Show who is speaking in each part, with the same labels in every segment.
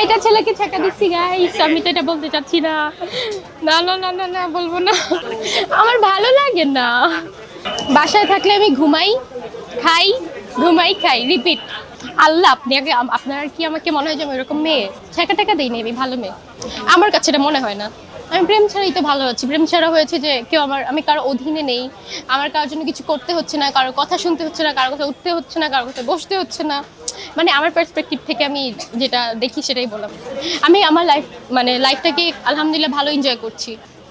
Speaker 1: কয়টা ছেলেকে ছেঁকা দিচ্ছি গাইস, আমি তো এটা বলতে চাচ্ছি না। না না না না না, বলবো না, আমার ভালো লাগে না। বাসায় থাকলে আমি ঘুমাই, খাই, ঘুমাই, খাই, রিপিট। আল্লাহ, আপনি আগে আপনার কি আমাকে মনে হয় যে আমি এরকম মেয়ে? ছেঁকা টাকা দিই না, আমি ভালো মেয়ে? আমার কাছে এটা মনে হয় না। আমি প্রেম ছাড়াই তো ভালো আছি। প্রেম ছাড়া হয়েছে যে কেউ আমি কারো অধীনে নেই, আমার কারোর জন্য কিছু করতে হচ্ছে না, কারোর কথা শুনতে হচ্ছে না, কারোর কথা উঠতে হচ্ছে না, কারোর কথা বসতে হচ্ছে না। মানে আমার পার্সপেক্টিভ থেকে আমি যেটা দেখি সেটাই বললাম। আমি আমার লাইফটাকে আলহামদুলিল্লাহ ভালো এনজয় করছি,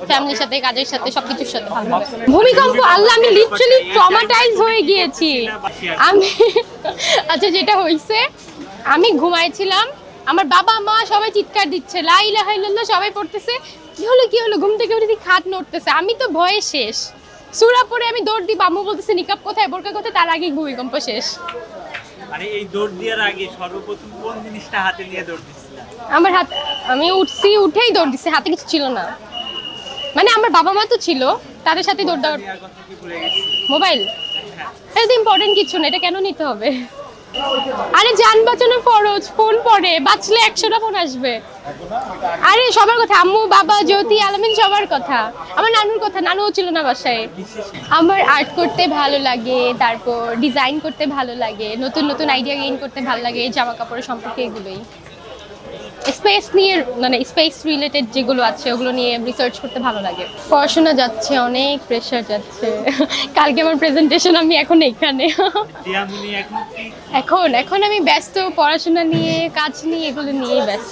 Speaker 1: ফ্যামিলির সাথে, কাজের সাথে, সবকিছুর সাথে ভালো। ভূমিকম্প, আল্লাহ, আমি লিটারালি ট্রমাটাইজ হয়ে গিয়েছি আমি। আচ্ছা, যেটা হয়েছে, আমি ঘুমাইছিলাম, আমার বাবা মা সবাই চিৎকার দিচ্ছে, লা ইলাহা ইল্লাল্লাহ সবাই পড়তেছে। কি হলো কি হলো, ঘুম থেকে উঠে দেখি খাট নড়তেছে। আমি তো ভয়ে শেষ, সূরা পড়ে আমি দৌড় দিই, আম্মু বলতেছে নিকাব কোথায়, বোরকা কোথায়, তার আগেই ভূমিকম্প শেষ।
Speaker 2: আরে এই দৌড় দেওয়ার আগে সর্বপ্রথম কোন জিনিসটা হাতে নিয়ে দৌড় দিছিলা?
Speaker 1: আমার হাত, আমি উঠছি, উঠেই দৌড় দিছি, হাতে কিছু ছিল না। মানে আমার বাবা মা তো ছিল, তাদের সাথে দৌড় দেওয়ার।
Speaker 2: দেওয়ার কথা কি ভুলে গেছি?
Speaker 1: মোবাইল, এটা তো ইম্পর্টেন্ট কিছু না, এটা কেন নিতে হবে? আরে জান বাঁচানো ফরজ, ফোন পড়ে বাঁচলে 100টা ফোন আসবে। আরে সবার কথা, আম্মু, বাবা, জ্যোতি, আলামিন, সবার কথা, আমার নানুর কথা, নানুও ছিল না বাসায়। আমার আর্ট করতে ভালো লাগে, তারপর ডিজাইন করতে ভালো লাগে, নতুন নতুন আইডিয়া গেইন করতে ভালো লাগে, জামা কাপড়ের সম্পর্কে এগুলোই। স্পেস নিয়ে, মানে স্পেস রিলেটেড যেগুলো আছে ওগুলো নিয়ে রিসার্চ করতে ভালো লাগে। পড়াশোনা যাচ্ছে, অনেক প্রেশার যাচ্ছে। কালকে আমার প্রেজেন্টেশন, আমি এখন এখানে।
Speaker 2: দিয়ামনি এখন কি?
Speaker 1: এখন এখন আমি ব্যস্ত, পড়াশোনা নিয়ে, কাজ নিয়ে, এগুলো নিয়েই ব্যস্ত।